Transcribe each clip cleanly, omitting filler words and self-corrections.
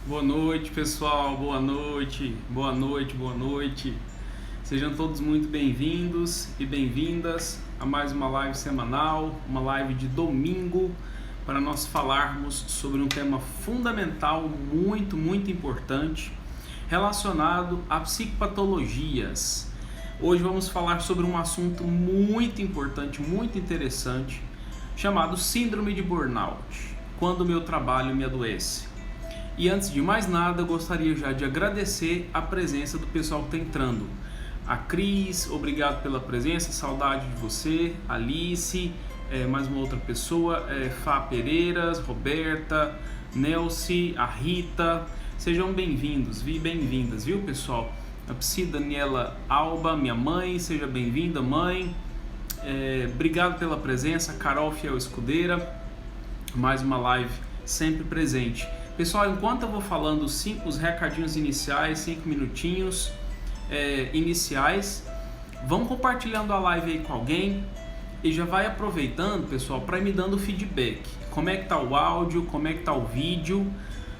Boa noite, pessoal. Boa noite, boa noite, boa noite. Sejam todos muito bem-vindos e bem-vindas a mais uma live semanal, uma live de domingo, para nós falarmos sobre um tema fundamental, muito importante, relacionado a psicopatologias. Hoje vamos falar sobre um assunto muito importante, muito interessante, chamado síndrome de burnout, quando o meu trabalho me adoece. E antes de mais nada, eu gostaria já de agradecer a presença do pessoal que está entrando. A Cris, obrigado pela presença, saudade de você. Alice, mais uma outra pessoa, Fá Pereiras, Roberta, Nelce, a Rita. Sejam bem-vindos e bem-vindas, viu, pessoal? A Psi Daniela Alba, minha mãe, seja bem-vinda, mãe. Obrigado pela presença, Carol Fiel Escudeira. Mais uma live sempre presente. Pessoal, enquanto eu vou falando os recadinhos iniciais, 5 minutinhos iniciais, vão compartilhando a live aí com alguém e já vai aproveitando, pessoal, para ir me dando feedback. Como é que tá o áudio, como é que tá o vídeo,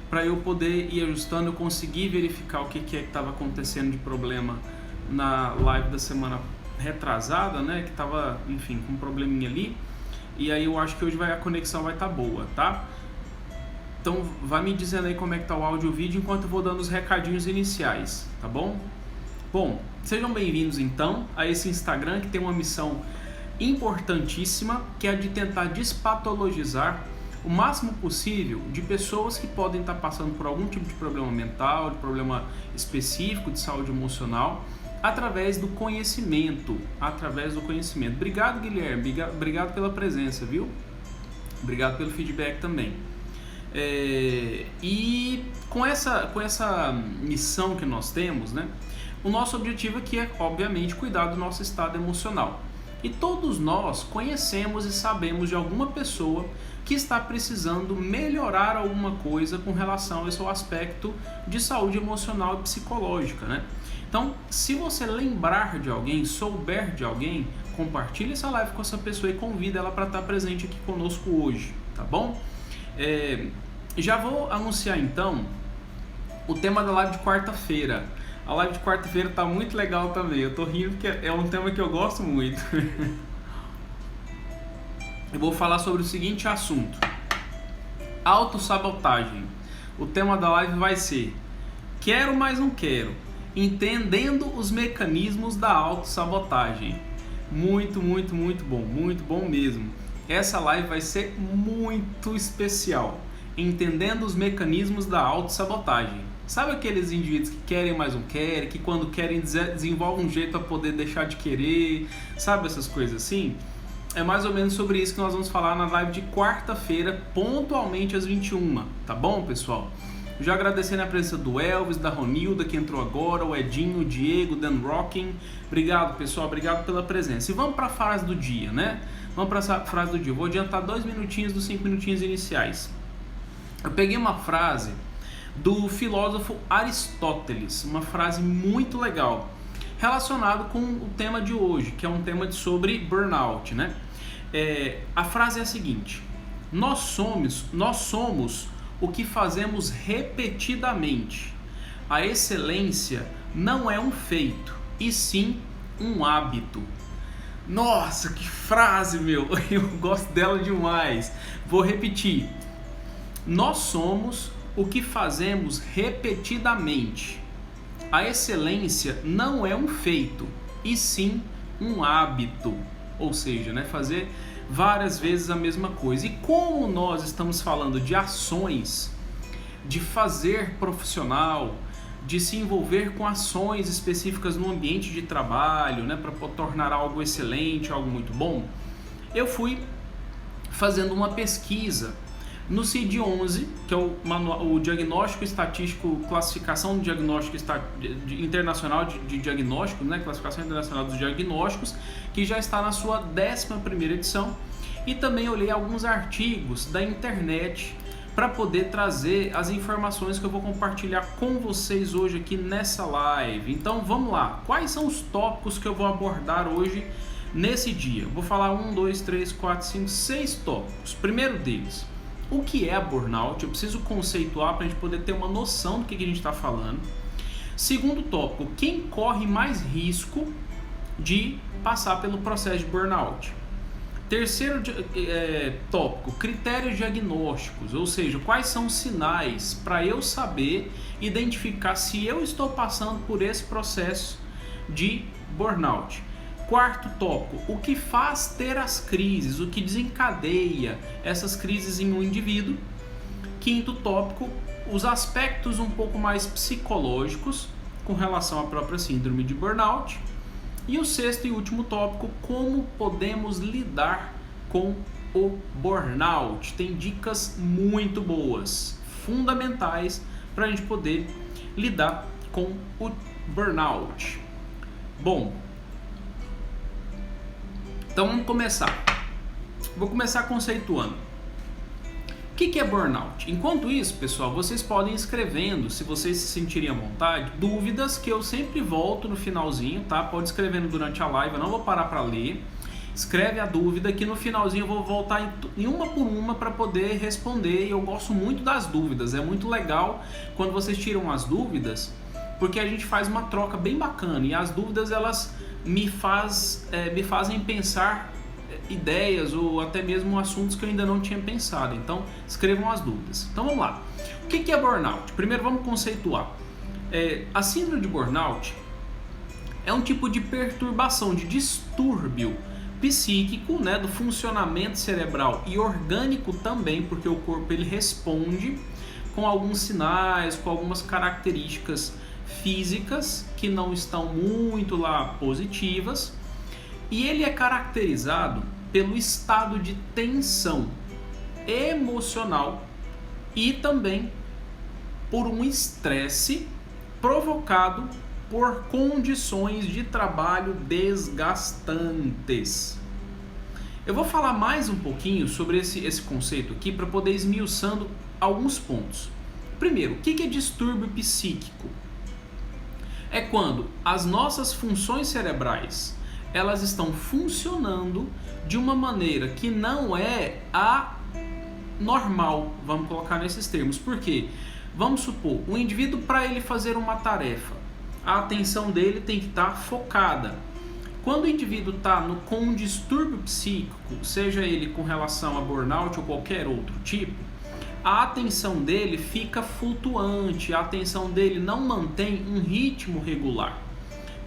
para eu poder ir ajustando, eu conseguir verificar o que é que estava acontecendo de problema na live da semana retrasada, né, que tava, enfim, com um probleminha ali. E aí eu acho que hoje a conexão vai estar boa, tá? Então vai me dizendo aí como é que tá o áudio e o vídeo enquanto eu vou dando os recadinhos iniciais, tá bom? Bom, sejam bem-vindos então a esse Instagram que tem uma missão importantíssima, que é a de tentar despatologizar o máximo possível de pessoas que podem estar passando por algum tipo de problema mental, de problema específico de saúde emocional, através do conhecimento, Obrigado, Guilherme, obrigado pela presença, viu? Obrigado pelo feedback também. E com essa missão que nós temos, né, o nosso objetivo aqui é, obviamente, cuidar do nosso estado emocional. E todos nós conhecemos e sabemos de alguma pessoa que está precisando melhorar alguma coisa com relação a esse aspecto de saúde emocional e psicológica, né? Então, se você lembrar de alguém, souber de alguém, compartilhe essa live com essa pessoa e convida ela para estar presente aqui conosco hoje, tá bom? Já vou anunciar então o tema da live de quarta-feira. A live de quarta-feira tá muito legal também. Eu tô rindo porque é um tema que eu gosto muito. Eu vou falar sobre o seguinte assunto: autossabotagem. O tema da live vai ser Quero, mas não quero. Entendendo os mecanismos da autossabotagem. Muito bom mesmo. Essa live vai ser muito especial. Entendendo os mecanismos da autossabotagem. Sabe aqueles indivíduos que querem, mas não querem, que quando querem desenvolvem um jeito para poder deixar de querer, sabe essas coisas assim? É mais ou menos sobre isso que nós vamos falar na live de quarta-feira, pontualmente às 21h, tá bom, pessoal? Já agradecendo a presença do Elvis, da Ronilda, que entrou agora, o Edinho, o Diego, o Dan Rocking. Obrigado, pessoal, obrigado pela presença. E vamos para a frase do dia, né? Vamos para essa frase do dia. Eu vou adiantar 2 minutinhos dos 5 minutinhos iniciais. Eu peguei uma frase do filósofo Aristóteles, uma frase muito legal, relacionado com o tema de hoje, que é um tema sobre burnout, né? A frase é a seguinte: nós somos o que fazemos repetidamente. A excelência não é um feito, e sim um hábito. Nossa, que frase, meu! Eu gosto dela demais. Vou repetir. Nós somos o que fazemos repetidamente. A excelência não é um feito, e sim um hábito. Ou seja, né, fazer várias vezes a mesma coisa. E como nós estamos falando de ações, de fazer profissional, de se envolver com ações específicas no ambiente de trabalho, né, para tornar algo excelente, algo muito bom, eu fui fazendo uma pesquisa no CID-11, que é o Diagnóstico Estatístico, Classificação do Diagnóstico Internacional de Diagnóstico, né? Classificação Internacional dos Diagnósticos, que já está na sua 11ª edição, e também olhei alguns artigos da internet para poder trazer as informações que eu vou compartilhar com vocês hoje aqui nessa live. Então vamos lá, quais são os tópicos que eu vou abordar hoje nesse dia? Eu vou falar 1, 2, 3, 4, 5, 6 tópicos. Primeiro deles, o que é a burnout, eu preciso conceituar para a gente poder ter uma noção do que a gente está falando. Segundo tópico, quem corre mais risco de passar pelo processo de burnout. Terceiro tópico, critérios diagnósticos, ou seja, quais são os sinais para eu saber identificar se eu estou passando por esse processo de burnout. Quarto tópico, o que faz ter as crises, o que desencadeia essas crises em um indivíduo. Quinto tópico, os aspectos um pouco mais psicológicos com relação à própria síndrome de burnout. E o sexto e último tópico, como podemos lidar com o burnout. Tem dicas muito boas, fundamentais para a gente poder lidar com o burnout. Bom, então vamos começar. Vou começar conceituando. O que é burnout? Enquanto isso, pessoal, vocês podem ir escrevendo, se vocês se sentirem à vontade, dúvidas que eu sempre volto no finalzinho, tá? Pode escrevendo durante a live, eu não vou parar para ler. Escreve a dúvida que no finalzinho eu vou voltar em uma por uma para poder responder. E eu gosto muito das dúvidas, é muito legal quando vocês tiram as dúvidas, porque a gente faz uma troca bem bacana e as dúvidas elas me fazem pensar ideias ou até mesmo assuntos que eu ainda não tinha pensado. Então, escrevam as dúvidas. Então, vamos lá. O que é burnout? Primeiro, vamos conceituar. A síndrome de burnout é um tipo de perturbação, de distúrbio psíquico, né, do funcionamento cerebral e orgânico também, porque o corpo ele responde com alguns sinais, com algumas características físicas que não estão muito lá positivas. E ele é caracterizado pelo estado de tensão emocional e também por um estresse provocado por condições de trabalho desgastantes. Eu vou falar mais um pouquinho sobre esse conceito aqui para poder esmiuçando alguns pontos. Primeiro, o que é distúrbio psíquico? É quando as nossas funções cerebrais elas estão funcionando de uma maneira que não é a normal, vamos colocar nesses termos. Por quê? Vamos supor, o indivíduo, para ele fazer uma tarefa, a atenção dele tem que estar focada. Quando o indivíduo está com um distúrbio psíquico, seja ele com relação a burnout ou qualquer outro tipo, a atenção dele fica flutuante, a atenção dele não mantém um ritmo regular.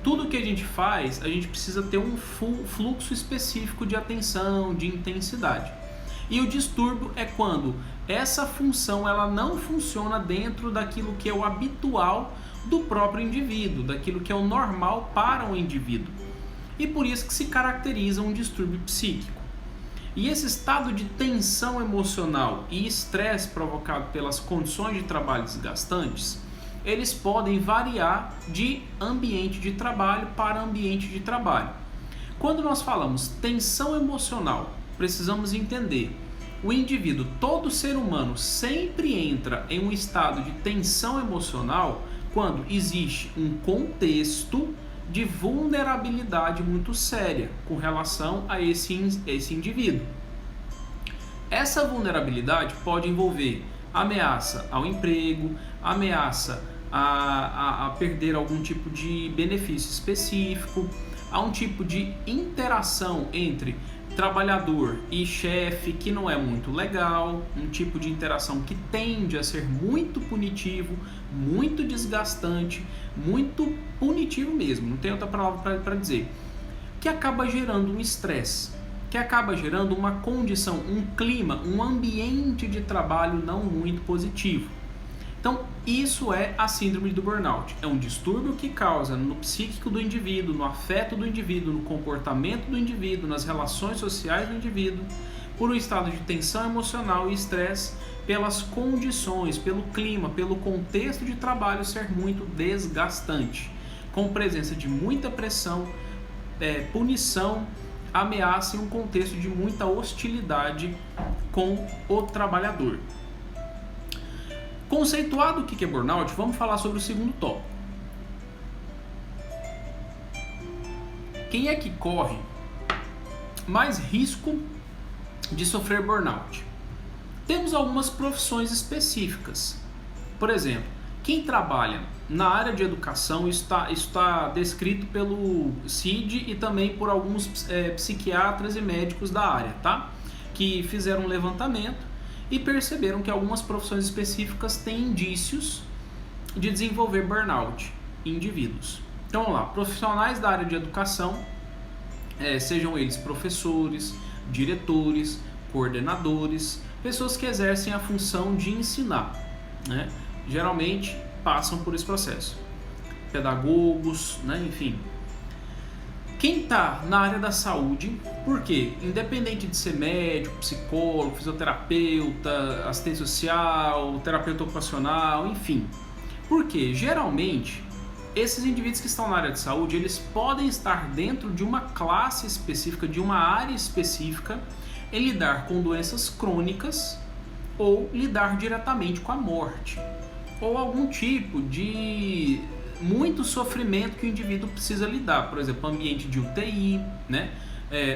Tudo que a gente faz, a gente precisa ter um fluxo específico de atenção, de intensidade. E o distúrbio é quando essa função ela não funciona dentro daquilo que é o habitual do próprio indivíduo, daquilo que é o normal para o indivíduo. E por isso que se caracteriza um distúrbio psíquico. E esse estado de tensão emocional e estresse provocado pelas condições de trabalho desgastantes, eles podem variar de ambiente de trabalho para ambiente de trabalho. Quando nós falamos tensão emocional, precisamos entender, o indivíduo, todo ser humano sempre entra em um estado de tensão emocional quando existe um contexto de vulnerabilidade muito séria com relação a esse indivíduo. Essa vulnerabilidade pode envolver ameaça ao emprego, ameaça a perder algum tipo de benefício específico, a um tipo de interação entre trabalhador e chefe que não é muito legal, um tipo de interação que tende a ser muito punitivo, muito desgastante, muito punitivo mesmo, não tem outra palavra para dizer, que acaba gerando um estresse, que acaba gerando uma condição, um clima, um ambiente de trabalho não muito positivo. Então, isso é a síndrome do burnout. É um distúrbio que causa no psíquico do indivíduo, no afeto do indivíduo, no comportamento do indivíduo, nas relações sociais do indivíduo, por um estado de tensão emocional e estresse, pelas condições, pelo clima, pelo contexto de trabalho ser muito desgastante, com presença de muita pressão, punição, ameaça e um contexto de muita hostilidade com o trabalhador. Conceituado o que é burnout, vamos falar sobre o segundo tópico. Quem é que corre mais risco de sofrer burnout? Temos algumas profissões específicas. Por exemplo, quem trabalha na área de educação, está descrito pelo CID e também por alguns psiquiatras e médicos da área, tá? Que fizeram um levantamento e perceberam que algumas profissões específicas têm indícios de desenvolver burnout em indivíduos. Então vamos lá, profissionais da área de educação, sejam eles professores, diretores, coordenadores, pessoas que exercem a função de ensinar, né? Geralmente passam por esse processo. Pedagogos, né? Enfim. Quem está na área da saúde, por quê? Independente de ser médico, psicólogo, fisioterapeuta, assistente social, terapeuta ocupacional, enfim. Porque geralmente esses indivíduos que estão na área de saúde, eles podem estar dentro de uma classe específica, de uma área específica, em lidar com doenças crônicas ou lidar diretamente com a morte, ou algum tipo de muito sofrimento que o indivíduo precisa lidar, por exemplo, ambiente de UTI, né?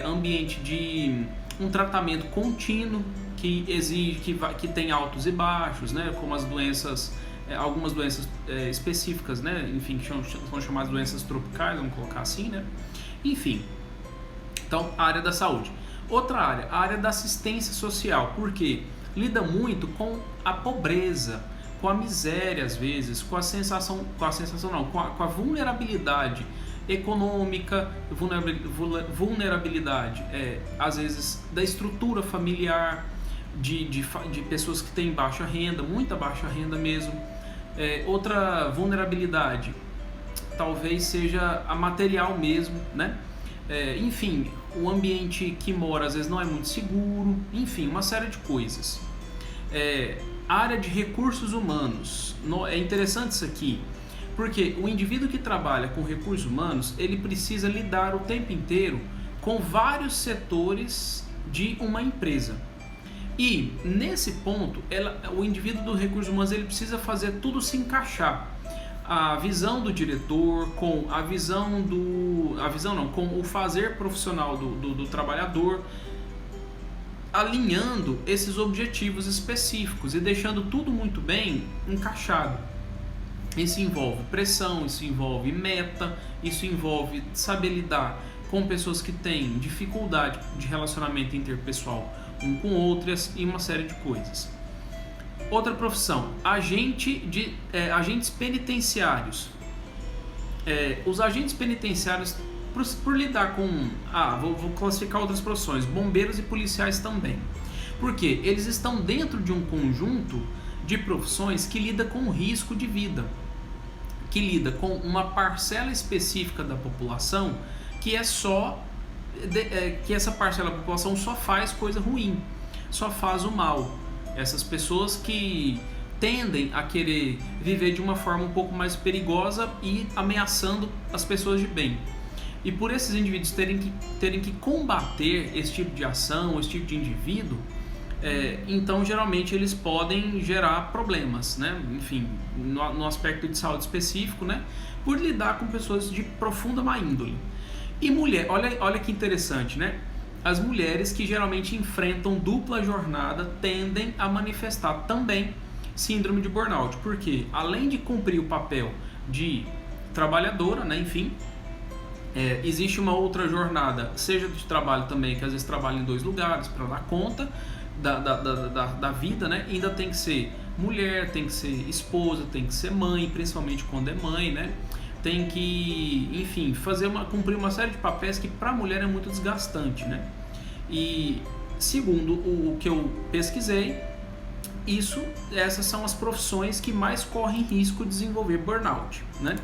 Ambiente de um tratamento contínuo que exige que tem altos e baixos, né? Como as doenças, algumas doenças específicas, né? Enfim, que são chamadas doenças tropicais, vamos colocar assim, né? Enfim, então a área da saúde. Outra área, a área da assistência social, porque lida muito com a pobreza, com a miséria às vezes, com a vulnerabilidade econômica, vulnerabilidade às vezes da estrutura familiar, de pessoas que têm baixa renda, muita baixa renda mesmo. Outra vulnerabilidade talvez seja a material mesmo, né? Enfim, o ambiente que mora às vezes não é muito seguro, enfim, uma série de coisas. Área de recursos humanos, é interessante isso aqui, porque o indivíduo que trabalha com recursos humanos, ele precisa lidar o tempo inteiro com vários setores de uma empresa. E nesse ponto, o indivíduo do recursos humanos, ele precisa fazer tudo se encaixar. A visão do diretor com com o fazer profissional do trabalhador, alinhando esses objetivos específicos e deixando tudo muito bem encaixado. Isso envolve pressão, isso envolve meta, isso envolve saber lidar com pessoas que têm dificuldade de relacionamento interpessoal um com outras e uma série de coisas. Outra profissão, agentes penitenciários. Os agentes penitenciários, por lidar com... vou classificar outras profissões, bombeiros e policiais também. Porque eles estão dentro de um conjunto de profissões que lida com o risco de vida, que lida com uma parcela específica da população que que essa parcela da população só faz coisa ruim, só faz o mal. Essas pessoas que tendem a querer viver de uma forma um pouco mais perigosa e ameaçando as pessoas de bem. E por esses indivíduos terem que combater esse tipo de ação, esse tipo de indivíduo, então geralmente eles podem gerar problemas, né? Enfim, no aspecto de saúde específico, né? Por lidar com pessoas de profunda má índole. E mulher, olha que interessante, né? As mulheres que geralmente enfrentam dupla jornada tendem a manifestar também síndrome de burnout, porque além de cumprir o papel de trabalhadora, né? Enfim, existe uma outra jornada, seja de trabalho também, que às vezes trabalha em 2 lugares para dar conta da vida, né? Ainda tem que ser mulher, tem que ser esposa, tem que ser mãe, principalmente quando é mãe, né? Tem que, enfim, cumprir uma série de papéis que para a mulher é muito desgastante, né? E segundo o que eu pesquisei, essas são as profissões que mais correm risco de desenvolver burnout, né?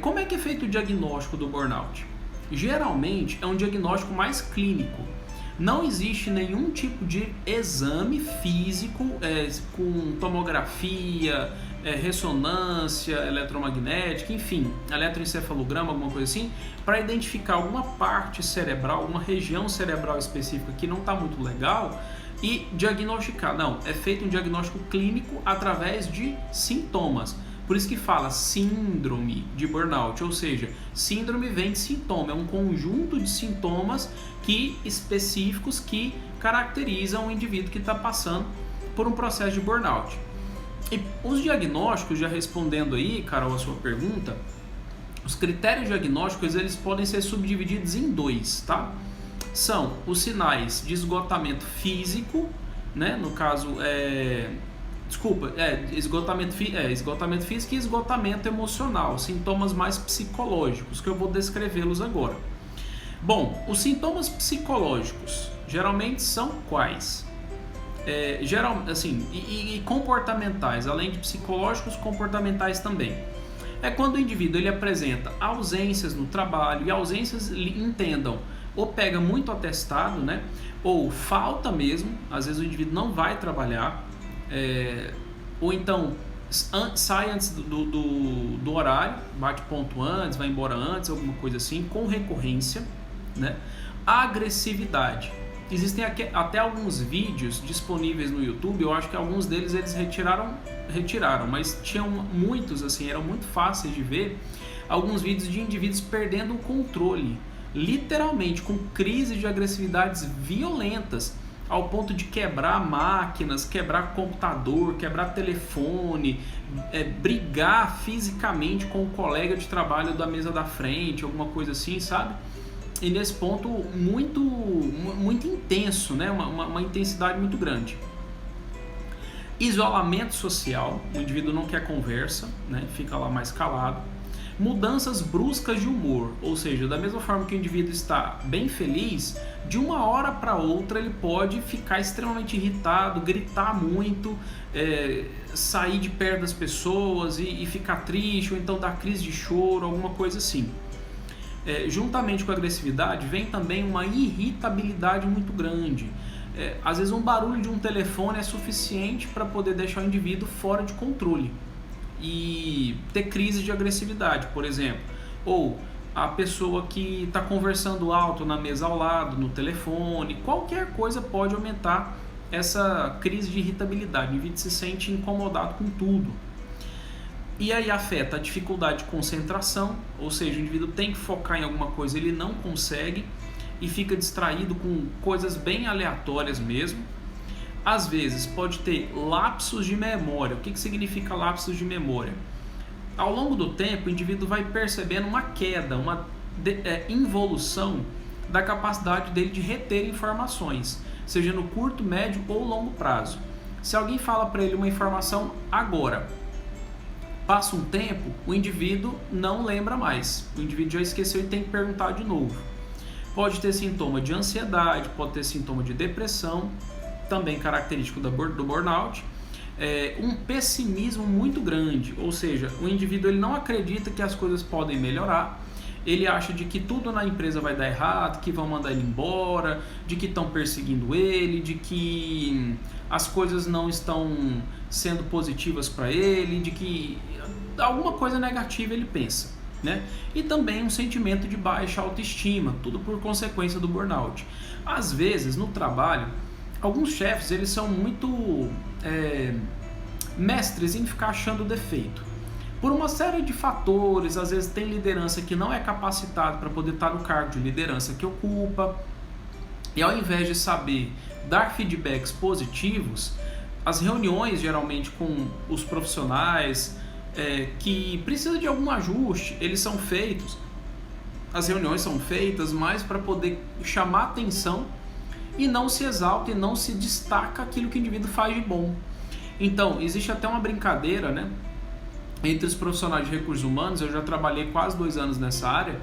Como é que é feito o diagnóstico do burnout? Geralmente é um diagnóstico mais clínico. Não existe nenhum tipo de exame físico com tomografia, ressonância eletromagnética, enfim, eletroencefalograma, alguma coisa assim, para identificar alguma parte cerebral, uma região cerebral específica que não está muito legal e diagnosticar. Não, é feito um diagnóstico clínico através de sintomas. Por isso que fala síndrome de burnout, ou seja, síndrome vem de sintoma, é um conjunto de sintomas específicos que caracterizam o indivíduo que está passando por um processo de burnout. E os diagnósticos, já respondendo aí, Carol, a sua pergunta, os critérios diagnósticos eles podem ser subdivididos em dois, tá? São os sinais de esgotamento físico, né? No caso, esgotamento físico e esgotamento emocional, sintomas mais psicológicos, que eu vou descrevê-los agora. Bom, os sintomas psicológicos geralmente são quais? E comportamentais, além de psicológicos, comportamentais também. É quando o indivíduo ele apresenta ausências no trabalho, e ausências, entendam, ou pega muito atestado, né? Ou falta mesmo, às vezes o indivíduo não vai trabalhar, ou então sai antes do horário, bate ponto antes, vai embora antes, alguma coisa assim, com recorrência, né? Agressividade. Existem até alguns vídeos disponíveis no YouTube, eu acho que alguns deles eles retiraram, mas tinham muitos, assim, eram muito fáceis de ver, alguns vídeos de indivíduos perdendo o controle, literalmente com crises de agressividades violentas, ao ponto de quebrar máquinas, quebrar computador, quebrar telefone, brigar fisicamente com o colega de trabalho da mesa da frente, alguma coisa assim, sabe? E nesse ponto muito intenso, né? Uma intensidade muito grande. Isolamento social, o indivíduo não quer conversa, né? Fica lá mais calado. Mudanças bruscas de humor, ou seja, da mesma forma que o indivíduo está bem feliz, de uma hora para outra ele pode ficar extremamente irritado, gritar muito, sair de perto das pessoas e ficar triste, ou então dar crise de choro, alguma coisa assim. Juntamente com a agressividade vem também uma irritabilidade muito grande. Às vezes um barulho de um telefone é suficiente para poder deixar o indivíduo fora de controle e ter crise de agressividade, por exemplo. Ou a pessoa que está conversando alto na mesa ao lado, no telefone, qualquer coisa pode aumentar essa crise de irritabilidade. O indivíduo se sente incomodado com tudo. E aí afeta a dificuldade de concentração, ou seja, o indivíduo tem que focar em alguma coisa, ele não consegue e fica distraído com coisas bem aleatórias mesmo. Às vezes pode ter lapsos de memória. O que significa lapsos de memória? Ao longo do tempo, o indivíduo vai percebendo uma queda, uma involução da capacidade dele de reter informações, seja no curto, médio ou longo prazo. Se alguém fala para ele uma informação agora, passa um tempo, o indivíduo não lembra mais. O indivíduo já esqueceu e tem que perguntar de novo. Pode ter sintoma de ansiedade, pode ter sintoma de depressão, também característico do burnout. Um pessimismo muito grande, ou seja, o indivíduo ele não acredita que as coisas podem melhorar, ele acha de que tudo na empresa vai dar errado, que vão mandar ele embora, de que estão perseguindo ele, de que as coisas não estão sendo positivas para ele, de que alguma coisa negativa ele pensa, né? E também um sentimento de baixa autoestima, tudo por consequência do burnout. Às vezes, no trabalho, alguns chefes eles são muito mestres em ficar achando defeito. Por uma série de fatores, às vezes tem liderança que não é capacitado para poder estar no cargo de liderança que ocupa, e ao invés de saber dar feedbacks positivos, as reuniões geralmente com os profissionais que precisam de algum ajuste, eles são feitos, as reuniões são feitas mais para poder chamar atenção e não se exalta e não se destaca aquilo que o indivíduo faz de bom. Então, existe até uma brincadeira, né, entre os profissionais de recursos humanos, eu já trabalhei quase 2 anos nessa área,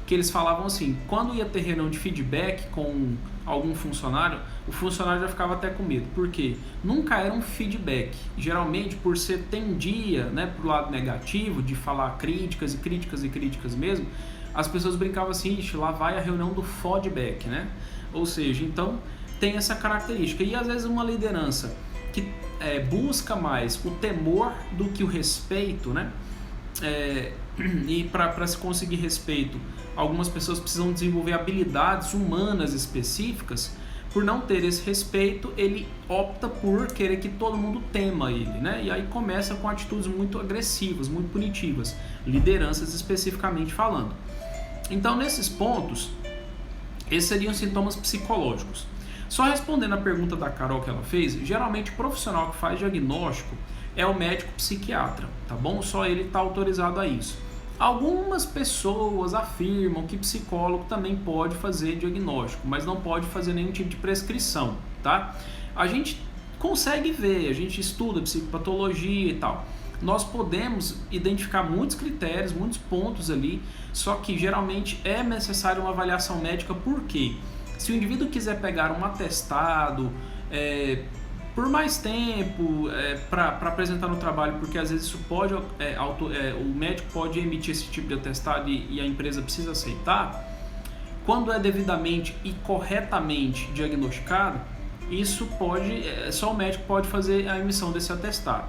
que eles falavam assim, quando ia ter reunião de feedback com algum funcionário, o funcionário já ficava até com medo. Por quê? Nunca era um feedback. Geralmente, por ser tendia, né, para o lado negativo, de falar críticas e críticas e críticas mesmo, as pessoas brincavam assim, lá vai a reunião do feedback, né? Ou seja, então tem essa característica. E às vezes uma liderança que busca mais o temor do que o respeito, né? E para se conseguir respeito, algumas pessoas precisam desenvolver habilidades humanas específicas. Por não ter esse respeito, ele opta por querer que todo mundo tema ele, né? E aí começa com atitudes muito agressivas, muito punitivas, lideranças especificamente falando. Então, nesses pontos, esses seriam sintomas psicológicos. Só respondendo a pergunta da Carol que ela fez, geralmente o profissional que faz diagnóstico é o médico psiquiatra, tá bom? Só ele está autorizado a isso. Algumas pessoas afirmam que psicólogo também pode fazer diagnóstico, mas não pode fazer nenhum tipo de prescrição, tá? A gente consegue ver, a gente estuda psicopatologia e tal. Nós podemos identificar muitos critérios, muitos pontos ali, só que geralmente é necessário uma avaliação médica. Por quê? Se o indivíduo quiser pegar um atestado por mais tempo para apresentar no trabalho, porque às vezes isso pode, o médico pode emitir esse tipo de atestado e a empresa precisa aceitar, quando é devidamente e corretamente diagnosticado, isso pode, só o médico pode fazer a emissão desse atestado.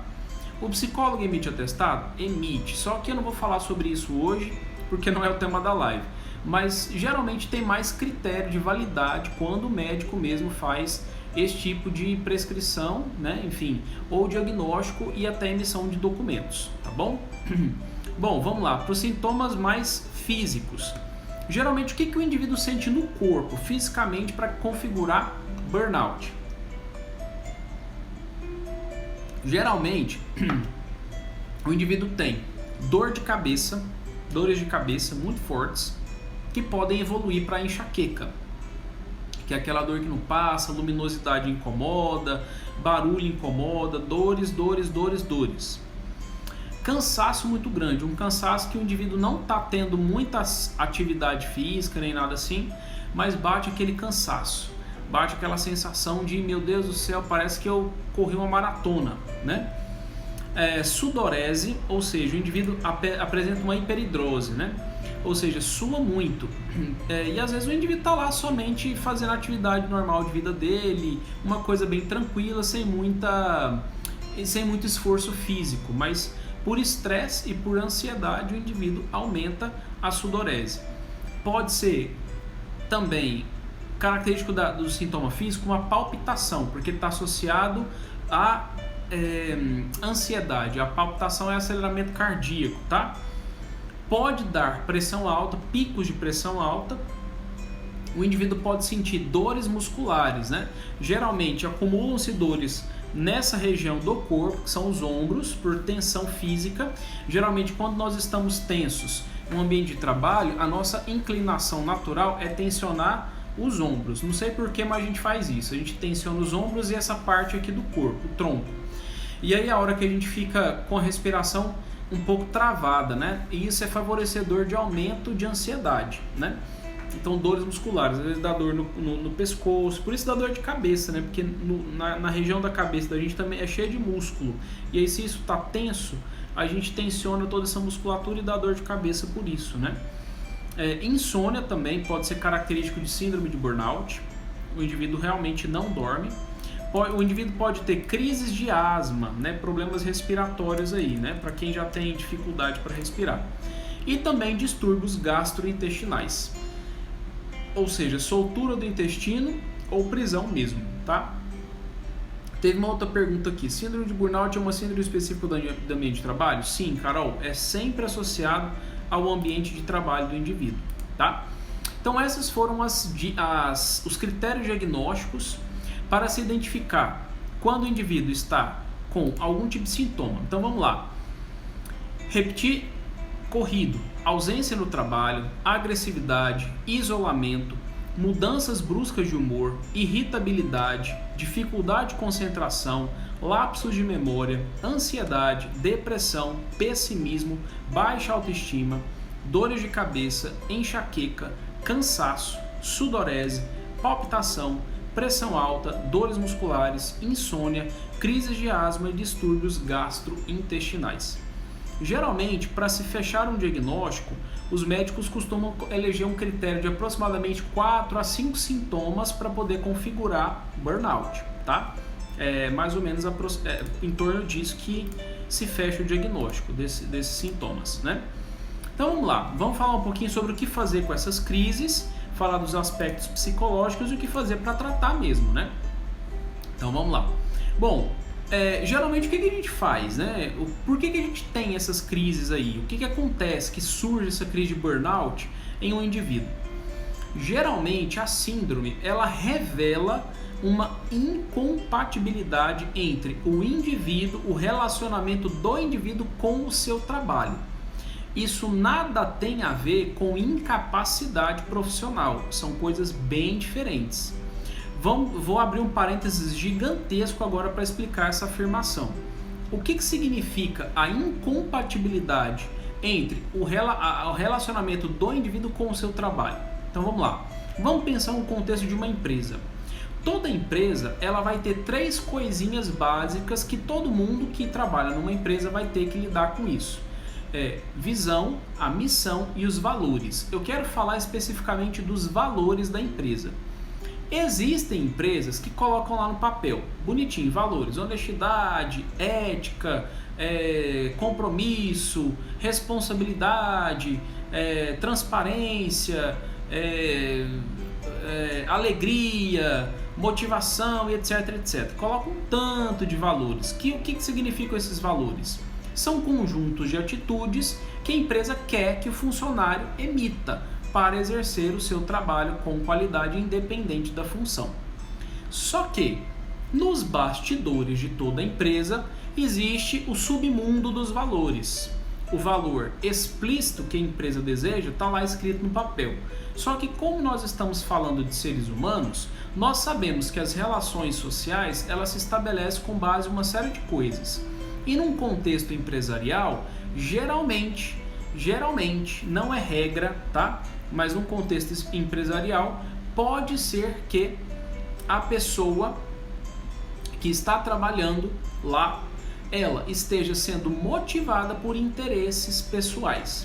O psicólogo emite atestado? Emite, só que eu não vou falar sobre isso hoje, porque não é o tema da live. Mas geralmente tem mais critério de validade quando o médico mesmo faz esse tipo de prescrição, né? Enfim, ou diagnóstico e até emissão de documentos, tá bom? Bom, vamos lá, para os sintomas mais físicos. Geralmente o que o indivíduo sente no corpo, fisicamente, para configurar burnout? Geralmente, o indivíduo tem dores de cabeça muito fortes, que podem evoluir para enxaqueca, que é aquela dor que não passa, luminosidade incomoda, barulho incomoda, dores. Cansaço muito grande, um cansaço que o indivíduo não está tendo muita atividade física nem nada assim, mas bate aquele cansaço, bate aquela sensação de, meu Deus do céu, parece que eu corri uma maratona, né? Sudorese, ou seja, o indivíduo apresenta uma hiperidrose, né? Ou seja, sua muito. E às vezes o indivíduo está lá somente fazendo a atividade normal de vida dele, uma coisa bem tranquila, sem muito esforço físico, mas por estresse e por ansiedade o indivíduo aumenta a sudorese. Pode ser também característico do sintoma físico uma palpitação, porque está associado a ansiedade. A palpitação é aceleramento cardíaco, tá? Pode dar pressão alta, picos de pressão alta. O indivíduo pode sentir dores musculares, né? Geralmente acumulam-se dores nessa região do corpo, que são os ombros, por tensão física. Geralmente quando nós estamos tensos no ambiente de trabalho, a nossa inclinação natural é tensionar os ombros. Não sei porquê, mas a gente faz isso. A gente tensiona os ombros e essa parte aqui do corpo, o tronco. E aí a hora que a gente fica com a respiração um pouco travada, né? E isso é favorecedor de aumento de ansiedade, né? Então dores musculares, às vezes dá dor no pescoço, por isso dá dor de cabeça, né? Porque na região da cabeça da gente também é cheia de músculo. E aí se isso está tenso, a gente tensiona toda essa musculatura e dá dor de cabeça por isso, né? Insônia também pode ser característico de síndrome de burnout. O indivíduo realmente não dorme. O indivíduo pode ter crises de asma, né? Problemas respiratórios aí, né? Para quem já tem dificuldade para respirar. E também distúrbios gastrointestinais. Ou seja, soltura do intestino ou prisão mesmo, tá? Teve uma outra pergunta aqui. Síndrome de burnout é uma síndrome específica do ambiente de trabalho? Sim, Carol, é sempre associado ao ambiente de trabalho do indivíduo, tá? Então esses foram os critérios diagnósticos para se identificar quando o indivíduo está com algum tipo de sintoma. Então vamos lá. Repetir corrido, ausência no trabalho, agressividade, isolamento, mudanças bruscas de humor, irritabilidade, dificuldade de concentração, lapsos de memória, ansiedade, depressão, pessimismo, baixa autoestima, dores de cabeça, enxaqueca, cansaço, sudorese, palpitação, pressão alta, dores musculares, insônia, crises de asma e distúrbios gastrointestinais. Geralmente, para se fechar um diagnóstico, os médicos costumam eleger um critério de aproximadamente 4 a 5 sintomas para poder configurar burnout, tá? É mais ou menos em torno disso que se fecha o diagnóstico desses sintomas, né? Então vamos lá, vamos falar um pouquinho sobre o que fazer com essas crises, falar dos aspectos psicológicos e o que fazer para tratar mesmo, né? Então vamos lá. Bom, geralmente o que a gente faz, né? Por que a gente tem essas crises aí? O que acontece que surge essa crise de burnout em um indivíduo? Geralmente a síndrome ela revela uma incompatibilidade entre o indivíduo, o relacionamento do indivíduo com o seu trabalho. Isso nada tem a ver com incapacidade profissional, são coisas bem diferentes. Vou abrir um parênteses gigantesco agora para explicar essa afirmação. O que significa a incompatibilidade entre o relacionamento do indivíduo com o seu trabalho? Então vamos lá, vamos pensar no contexto de uma empresa. Toda empresa ela vai ter 3 coisinhas básicas que todo mundo que trabalha numa empresa vai ter que lidar com isso. Visão, a missão e os valores. Eu quero falar especificamente dos valores da empresa. Existem empresas que colocam lá no papel, bonitinho, valores, honestidade, ética, compromisso, responsabilidade, transparência, alegria, motivação, etc, etc. Colocam um tanto de valores. O que significam esses valores? São conjuntos de atitudes que a empresa quer que o funcionário emita para exercer o seu trabalho com qualidade independente da função. Só que, nos bastidores de toda a empresa, existe o submundo dos valores. O valor explícito que a empresa deseja está lá escrito no papel. Só que como nós estamos falando de seres humanos, nós sabemos que as relações sociais elas se estabelecem com base em uma série de coisas. E num contexto empresarial, geralmente, não é regra, tá? Mas num contexto empresarial, pode ser que a pessoa que está trabalhando lá, ela esteja sendo motivada por interesses pessoais.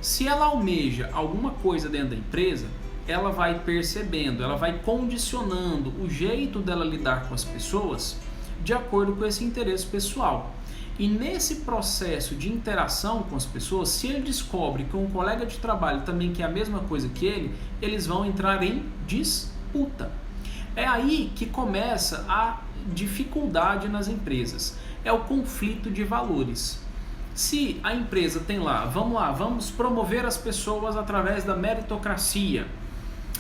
Se ela almeja alguma coisa dentro da empresa, ela vai percebendo, ela vai condicionando o jeito dela lidar com as pessoas de acordo com esse interesse pessoal. E nesse processo de interação com as pessoas, se ele descobre que um colega de trabalho também quer a mesma coisa que ele, eles vão entrar em disputa. É aí que começa a dificuldade nas empresas, é o conflito de valores. Se a empresa tem vamos promover as pessoas através da meritocracia.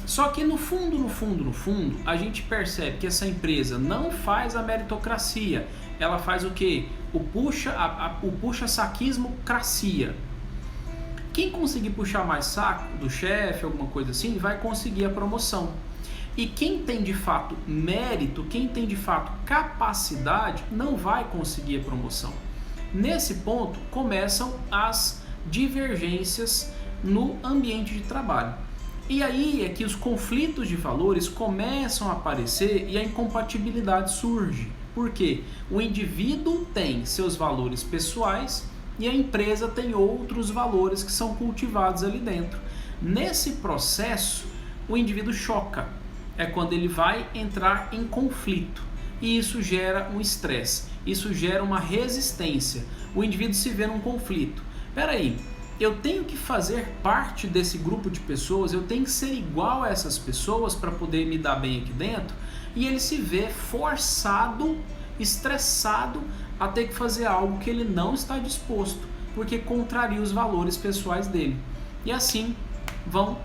Só que no fundo, a gente percebe que essa empresa não faz a meritocracia. Ela faz o quê? O puxa-saquismo-cracia. Quem conseguir puxar mais saco do chefe, alguma coisa assim, vai conseguir a promoção. E quem tem de fato mérito, quem tem de fato capacidade, não vai conseguir a promoção. Nesse ponto, começam as divergências no ambiente de trabalho. E aí é que os conflitos de valores começam a aparecer e a incompatibilidade surge. Por quê? O indivíduo tem seus valores pessoais e a empresa tem outros valores que são cultivados ali dentro. Nesse processo, o indivíduo choca. É quando ele vai entrar em conflito. E isso gera um estresse, isso gera uma resistência. O indivíduo se vê num conflito. Peraí, eu tenho que fazer parte desse grupo de pessoas, eu tenho que ser igual a essas pessoas para poder me dar bem aqui dentro, e ele se vê forçado, estressado a ter que fazer algo que ele não está disposto, porque contraria os valores pessoais dele. E assim vão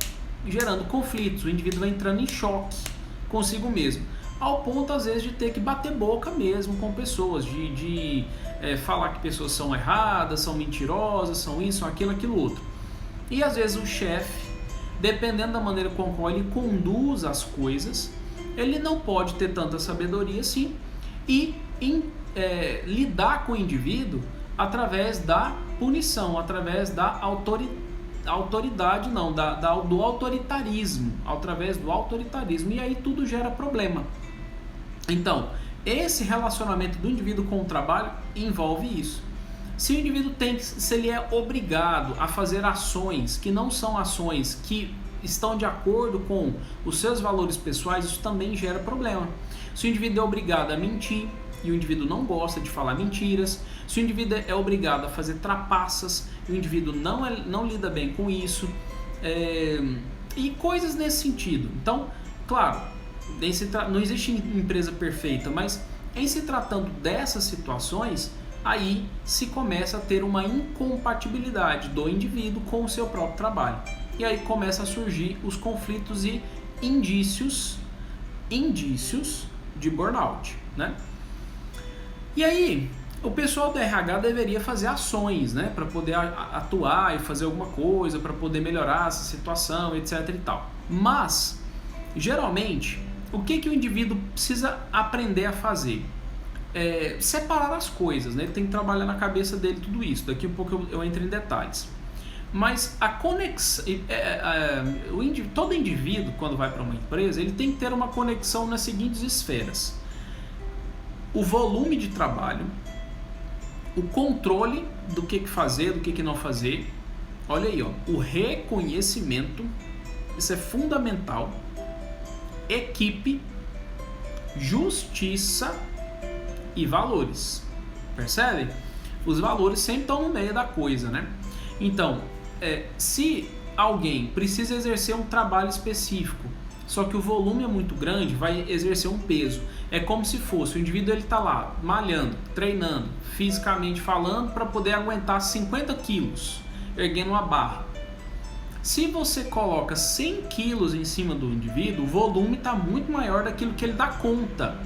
gerando conflitos, o indivíduo vai entrando em choque consigo mesmo, ao ponto às vezes de ter que bater boca mesmo com pessoas, de falar que pessoas são erradas, são mentirosas, são isso, são aquilo, aquilo outro. E às vezes o chefe, dependendo da maneira com a qual ele conduz as coisas, ele não pode ter tanta sabedoria assim e lidar com o indivíduo através da punição, através da autoridade, não, do autoritarismo, através do autoritarismo, e aí tudo gera problema. Então, esse relacionamento do indivíduo com o trabalho envolve isso. Se o indivíduo se ele é obrigado a fazer ações que não são ações que estão de acordo com os seus valores pessoais, isso também gera problema. Se o indivíduo é obrigado a mentir, e o indivíduo não gosta de falar mentiras, se o indivíduo é obrigado a fazer trapaças, e o indivíduo não lida bem com isso, e coisas nesse sentido. Então, claro, não existe empresa perfeita, mas em se tratando dessas situações, aí se começa a ter uma incompatibilidade do indivíduo com o seu próprio trabalho. E aí começa a surgir os conflitos e indícios de burnout, né? E aí, o pessoal do RH deveria fazer ações, né, para poder atuar e fazer alguma coisa, para poder melhorar essa situação, etc e tal. Mas, geralmente, o que o indivíduo precisa aprender a fazer? Separar as coisas, né? Ele tem que trabalhar na cabeça dele tudo isso. Daqui a pouco eu entro em detalhes. Mas a conexão, todo indivíduo, quando vai para uma empresa, ele tem que ter uma conexão nas seguintes esferas: o volume de trabalho, o controle do que fazer, do que não fazer. Olha aí, ó, o reconhecimento, isso é fundamental. Equipe, justiça e valores. Percebe? Os valores sempre estão no meio da coisa, né? Então, se alguém precisa exercer um trabalho específico, só que o volume é muito grande, vai exercer um peso. É como se fosse o indivíduo, ele está lá malhando, treinando, fisicamente falando, para poder aguentar 50 quilos, erguendo uma barra. Se você coloca 100 quilos em cima do indivíduo, o volume está muito maior daquilo que ele dá conta.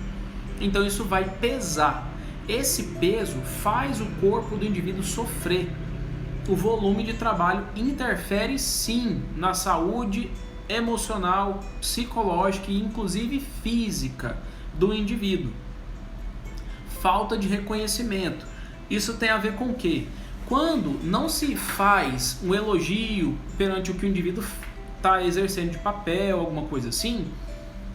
Então isso vai pesar. Esse peso faz o corpo do indivíduo sofrer. O volume de trabalho interfere sim na saúde emocional, psicológica e inclusive física do indivíduo. Falta de reconhecimento. Isso tem a ver com o quê? Quando não se faz um elogio perante o que o indivíduo está exercendo de papel, alguma coisa assim,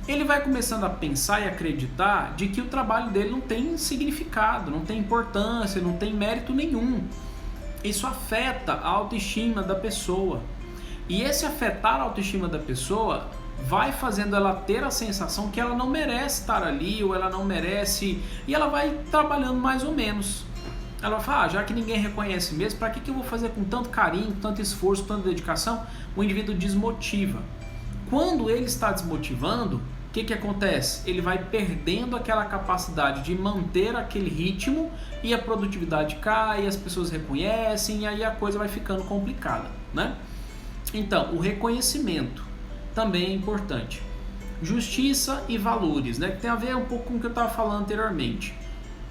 ele vai começando a pensar e acreditar de que o trabalho dele não tem significado, não tem importância, não tem mérito nenhum. Isso afeta a autoestima da pessoa. E esse afetar a autoestima da pessoa vai fazendo ela ter a sensação que ela não merece estar ali, ou ela não merece, e ela vai trabalhando mais ou menos. Ela fala, já que ninguém reconhece mesmo, para que eu vou fazer com tanto carinho, com tanto esforço, com tanta dedicação? O indivíduo desmotiva. Quando ele está desmotivando, o que acontece? Ele vai perdendo aquela capacidade de manter aquele ritmo e a produtividade cai, as pessoas reconhecem e aí a coisa vai ficando complicada, né? Então, o reconhecimento também é importante. Justiça e valores, né? Que tem a ver um pouco com o que eu estava falando anteriormente.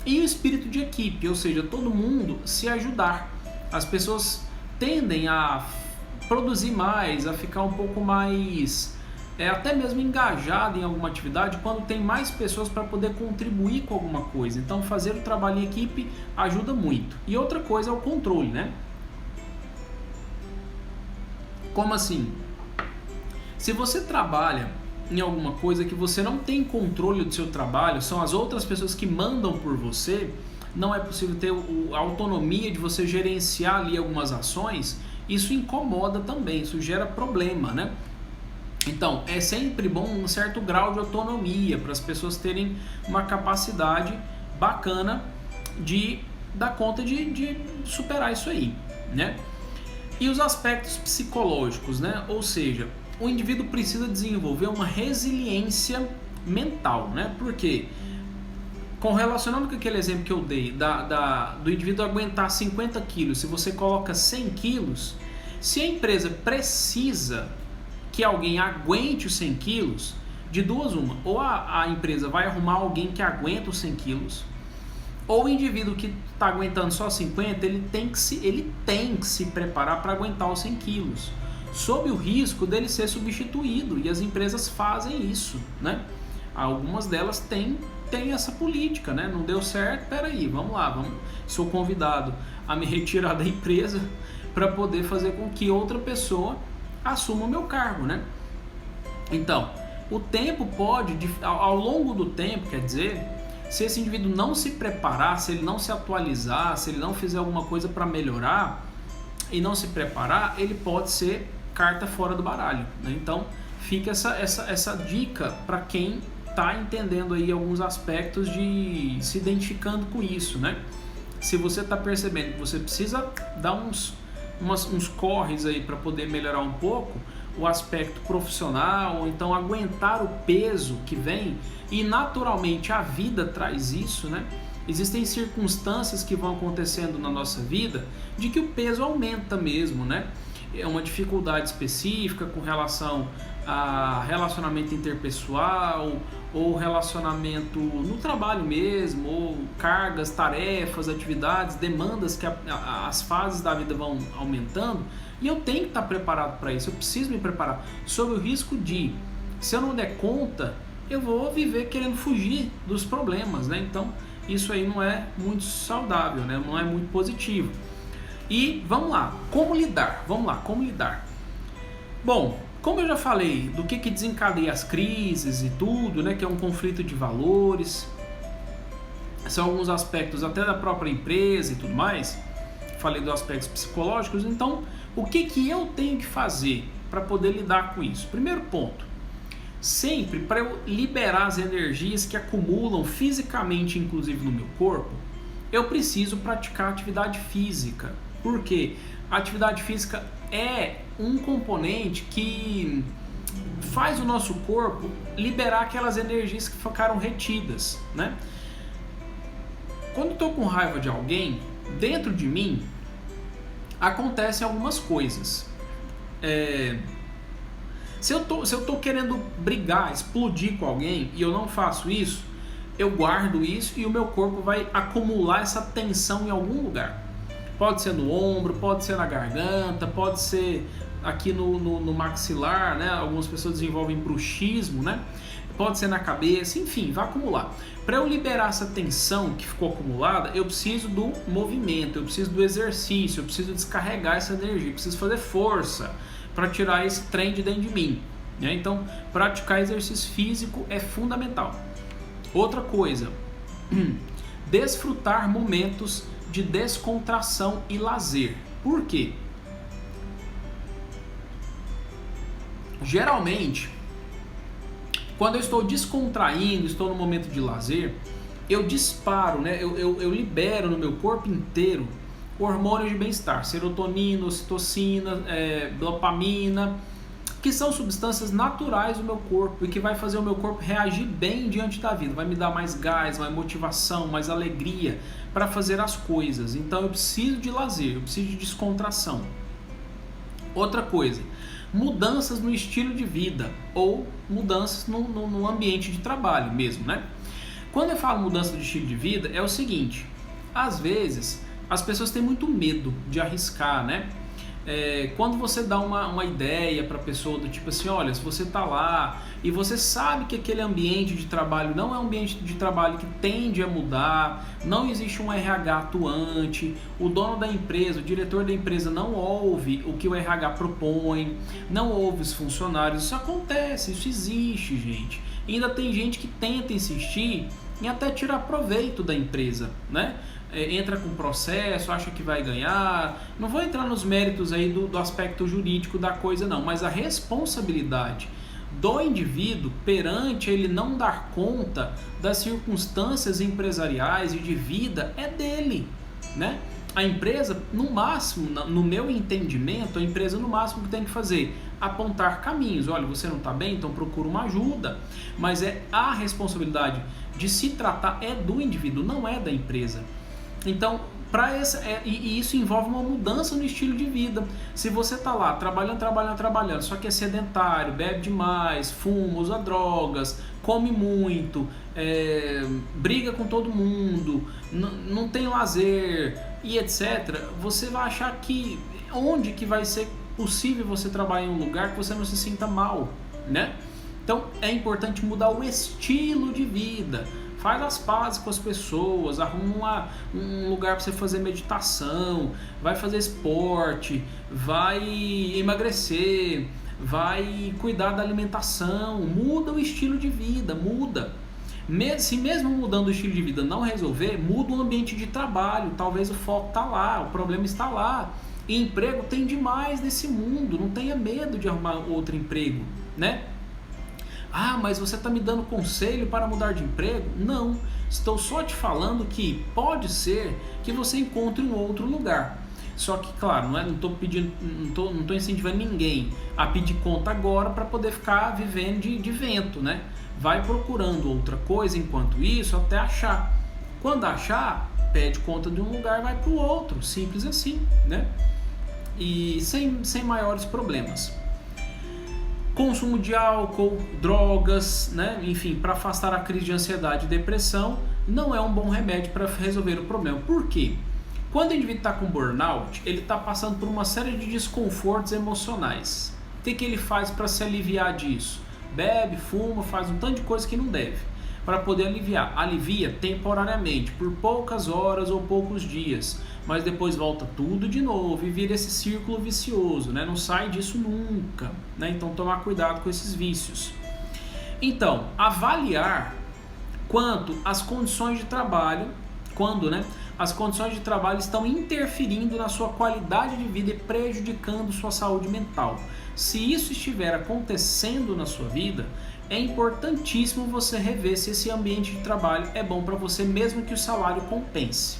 E o espírito de equipe, ou seja, todo mundo se ajudar. As pessoas tendem a produzir mais, a ficar um pouco mais, até mesmo engajado em alguma atividade quando tem mais pessoas para poder contribuir com alguma coisa. Então fazer o trabalho em equipe ajuda muito. E outra coisa é o controle, né? Como assim? Se você trabalha em alguma coisa que você não tem controle do seu trabalho, são as outras pessoas que mandam por você, não é possível ter a autonomia de você gerenciar ali algumas ações, isso incomoda também, isso gera problema, né? Então, é sempre bom um certo grau de autonomia para as pessoas terem uma capacidade bacana de dar conta de superar isso aí, né? E os aspectos psicológicos, né? Ou seja, o indivíduo precisa desenvolver uma resiliência mental, né? Porque, relacionando com aquele exemplo que eu dei, do indivíduo aguentar 50 quilos, se você coloca 100 quilos, se a empresa precisa que alguém aguente os 100 quilos, de duas uma, ou a empresa vai arrumar alguém que aguenta os 100 quilos, ou o indivíduo que está aguentando só 50, ele tem que se preparar para aguentar os 100 quilos, sob o risco dele ser substituído, e as empresas fazem isso, né? Algumas delas têm essa política, né? Não deu certo, peraí, vamos lá, sou convidado a me retirar da empresa para poder fazer com que outra pessoa assuma o meu cargo, né? Então, o tempo pode, ao longo do tempo, quer dizer, se esse indivíduo não se preparar, se ele não se atualizar, se ele não fizer alguma coisa para melhorar e não se preparar, ele pode ser carta fora do baralho, né? Então, fica essa dica para quem está entendendo aí alguns aspectos de se identificando com isso, né? Se você está percebendo que você precisa dar uns corres aí para poder melhorar um pouco o aspecto profissional, ou então aguentar o peso que vem, e naturalmente a vida traz isso, né? Existem circunstâncias que vão acontecendo na nossa vida de que o peso aumenta mesmo, né? É uma dificuldade específica com relação a relacionamento interpessoal, ou relacionamento no trabalho mesmo, ou cargas, tarefas, atividades, demandas que as fases da vida vão aumentando, e eu tenho que estar preparado para isso, eu preciso me preparar, sob o risco de, se eu não der conta, eu vou viver querendo fugir dos problemas, né? Então isso aí não é muito saudável, né? Não é muito positivo. E vamos lá, como lidar? Vamos lá, como lidar? Bom, como eu já falei do que desencadeia as crises e tudo, né, que é um conflito de valores, são alguns aspectos até da própria empresa e tudo mais, falei dos aspectos psicológicos, então o que eu tenho que fazer para poder lidar com isso? Primeiro ponto, sempre para eu liberar as energias que acumulam fisicamente, inclusive no meu corpo, eu preciso praticar atividade física. Por quê? A atividade física é um componente que faz o nosso corpo liberar aquelas energias que ficaram retidas, né? Quando eu estou com raiva de alguém, dentro de mim acontecem algumas coisas. Se eu tô querendo brigar, explodir com alguém e eu não faço isso, eu guardo isso e o meu corpo vai acumular essa tensão em algum lugar. Pode ser no ombro, pode ser na garganta, pode ser aqui no maxilar, né? Algumas pessoas desenvolvem bruxismo, né? Pode ser na cabeça, enfim, vai acumular. Para eu liberar essa tensão que ficou acumulada, eu preciso do movimento, eu preciso do exercício, eu preciso descarregar essa energia, eu preciso fazer força para tirar esse trem de dentro de mim, né? Então, praticar exercício físico é fundamental. Outra coisa, desfrutar momentos de descontração e lazer. Por quê? Geralmente, quando eu estou descontraindo, estou no momento de lazer, eu disparo, né? Eu libero no meu corpo inteiro hormônios de bem-estar, serotonina, ocitocina, dopamina, que são substâncias naturais do meu corpo e que vai fazer o meu corpo reagir bem diante da vida, vai me dar mais gás, mais motivação, mais alegria para fazer as coisas. Então eu preciso de lazer, eu preciso de descontração. Outra coisa, mudanças no estilo de vida ou mudanças no ambiente de trabalho mesmo, né? Quando eu falo mudança de estilo de vida, é o seguinte, às vezes as pessoas têm muito medo de arriscar, né? Quando você dá uma ideia para a pessoa do tipo assim, olha, se você está lá e você sabe que aquele ambiente de trabalho não é um ambiente de trabalho que tende a mudar, não existe um RH atuante, o dono da empresa, o diretor da empresa não ouve o que o RH propõe, não ouve os funcionários, isso acontece, isso existe, gente. E ainda tem gente que tenta insistir em até tirar proveito da empresa, né? Entra com processo, acha que vai ganhar. Não vou entrar nos méritos aí do aspecto jurídico da coisa não, mas a responsabilidade do indivíduo perante ele não dar conta das circunstâncias empresariais e de vida é dele, né? A empresa, no máximo, no meu entendimento, a empresa no máximo que tem que fazer apontar caminhos. Olha, você não está bem, então procura uma ajuda. Mas a responsabilidade de se tratar é do indivíduo, não é da empresa. Então, e isso envolve uma mudança no estilo de vida. Se você está lá trabalhando, só que é sedentário, bebe demais, fuma, usa drogas, come muito, briga com todo mundo, não tem lazer e etc., você vai achar que onde que vai ser possível você trabalhar em um lugar que você não se sinta mal, né? Então, é importante mudar o estilo de vida. Faz as pazes com as pessoas, arruma um lugar para você fazer meditação, vai fazer esporte, vai emagrecer, vai cuidar da alimentação, muda o estilo de vida, muda. Se mesmo mudando o estilo de vida não resolver, muda o ambiente de trabalho, talvez o foco está lá, o problema está lá. E emprego tem demais nesse mundo, não tenha medo de arrumar outro emprego, né? Ah, mas você está me dando conselho para mudar de emprego? Não, estou só te falando que pode ser que você encontre um outro lugar. Só que, claro, não estou incentivando ninguém a pedir conta agora para poder ficar vivendo de vento, né? Vai procurando outra coisa enquanto isso até achar. Quando achar, pede conta de um lugar, vai para o outro, simples assim, né? E sem maiores problemas. Consumo de álcool, drogas, né? Enfim, para afastar a crise de ansiedade e depressão, não é um bom remédio para resolver o problema. Por quê? Quando o indivíduo está com burnout, ele está passando por uma série de desconfortos emocionais. O que ele faz para se aliviar disso? Bebe, fuma, faz um tanto de coisa que não deve. Para poder aliviar. Alivia temporariamente, por poucas horas ou poucos dias, mas depois volta tudo de novo e vira esse círculo vicioso, né? Não sai disso nunca, né? Então tomar cuidado com esses vícios. Então, avaliar quanto as condições de trabalho, as condições de trabalho estão interferindo na sua qualidade de vida e prejudicando sua saúde mental. Se isso estiver acontecendo na sua vida, é importantíssimo você rever se esse ambiente de trabalho é bom para você, mesmo que o salário compense.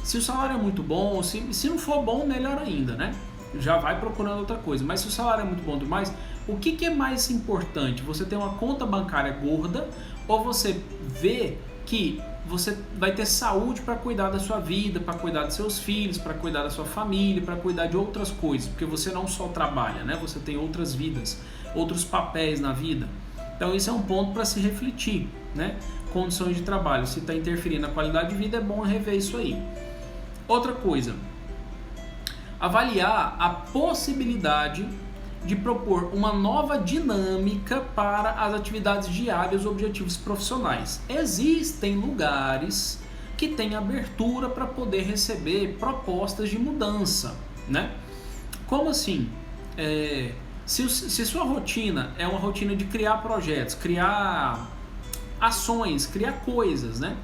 Se o salário é muito bom, se não for bom, melhor ainda, né? Já vai procurando outra coisa. Mas se o salário é muito bom demais, o que é mais importante? Você ter uma conta bancária gorda ou você ver que você vai ter saúde para cuidar da sua vida, para cuidar dos seus filhos, para cuidar da sua família, para cuidar de outras coisas, porque você não só trabalha, né? Você tem outras vidas, outros papéis na vida. Então isso é um ponto para se refletir, né? Condições de trabalho, se está interferindo na qualidade de vida, é bom rever isso aí. Outra coisa, avaliar a possibilidade de propor uma nova dinâmica para as atividades diárias e objetivos profissionais. Existem lugares que têm abertura para poder receber propostas de mudança, né? Como assim? Se sua rotina é uma rotina de criar projetos, criar ações, criar coisas, né?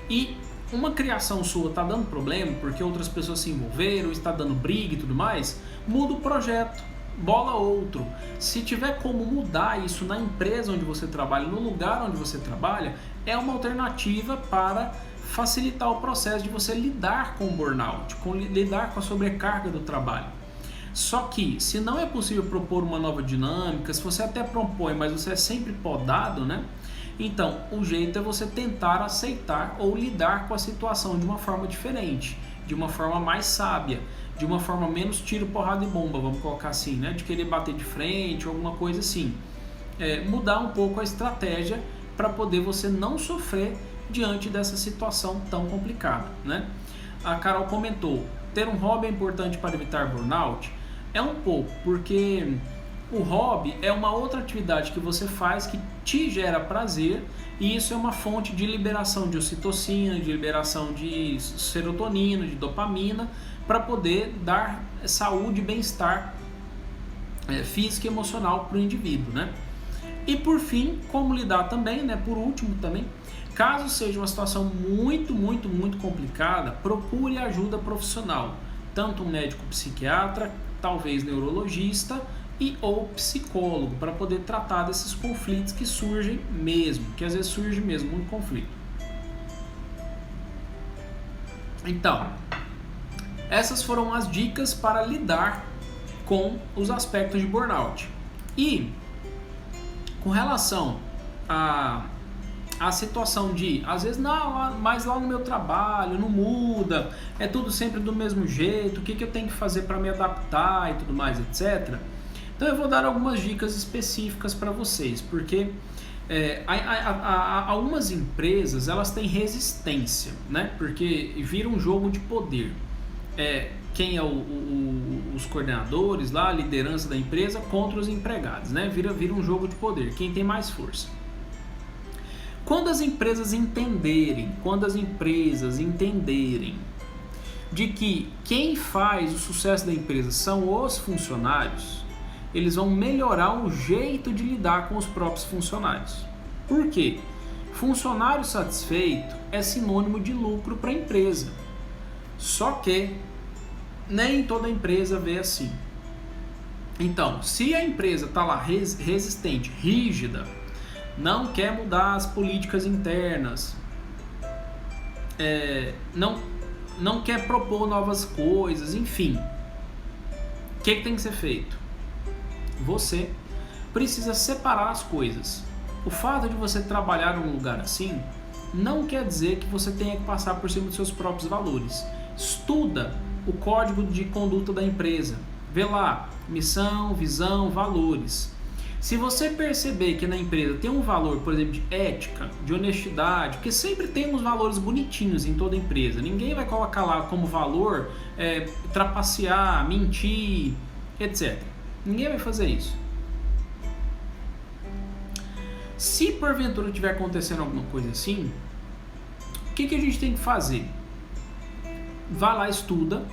E uma criação sua está dando problema porque outras pessoas se envolveram, está dando briga e tudo mais, muda o projeto, bola outro. Se tiver como mudar isso na empresa onde você trabalha, no lugar onde você trabalha, é uma alternativa para facilitar o processo de você lidar com o burnout, lidar com a sobrecarga do trabalho. Só que, se não é possível propor uma nova dinâmica, se você até propõe, mas você é sempre podado, né? Então, o jeito é você tentar aceitar ou lidar com a situação de uma forma diferente, de uma forma mais sábia, de uma forma menos tiro, porrada e bomba, vamos colocar assim, né? De querer bater de frente ou alguma coisa assim. Mudar um pouco a estratégia para poder você não sofrer diante dessa situação tão complicada, né? A Carol comentou, ter um hobby é importante para evitar burnout? É um pouco, porque o hobby é uma outra atividade que você faz que te gera prazer e isso é uma fonte de liberação de ocitocina, de liberação de serotonina, de dopamina, para poder dar saúde e bem-estar físico e emocional para o indivíduo, né? E por fim, como lidar também, né? Por último também, caso seja uma situação muito, muito, muito complicada, procure ajuda profissional, tanto um médico psiquiatra, talvez neurologista e ou psicólogo, para poder tratar desses conflitos que surgem mesmo, que às vezes surge mesmo muito conflito. Então, essas foram as dicas para lidar com os aspectos de burnout. E com relação a situação de, às vezes, não, mas lá no meu trabalho não muda, é tudo sempre do mesmo jeito, o que eu tenho que fazer para me adaptar e tudo mais, etc. Então eu vou dar algumas dicas específicas para vocês, porque algumas empresas elas têm resistência, né? Porque vira um jogo de poder. Quem é os coordenadores lá, a liderança da empresa contra os empregados, né? Vira um jogo de poder, quem tem mais força. Quando as empresas entenderem de que quem faz o sucesso da empresa são os funcionários, eles vão melhorar o jeito de lidar com os próprios funcionários. Por quê? Funcionário satisfeito é sinônimo de lucro para a empresa. Só que nem toda empresa vê assim. Então, se a empresa está lá resistente, rígida, não quer mudar as políticas internas, não quer propor novas coisas, enfim, o que tem que ser feito? Você precisa separar as coisas. O fato de você trabalhar em um lugar assim não quer dizer que você tenha que passar por cima dos seus próprios valores. Estuda o código de conduta da empresa, vê lá, missão, visão, valores. Se você perceber que na empresa tem um valor, por exemplo, de ética, de honestidade, porque sempre tem uns valores bonitinhos em toda empresa. Ninguém vai colocar lá como valor trapacear, mentir, etc. Ninguém vai fazer isso. Se porventura tiver acontecendo alguma coisa assim, o que a gente tem que fazer? Vai lá, estuda,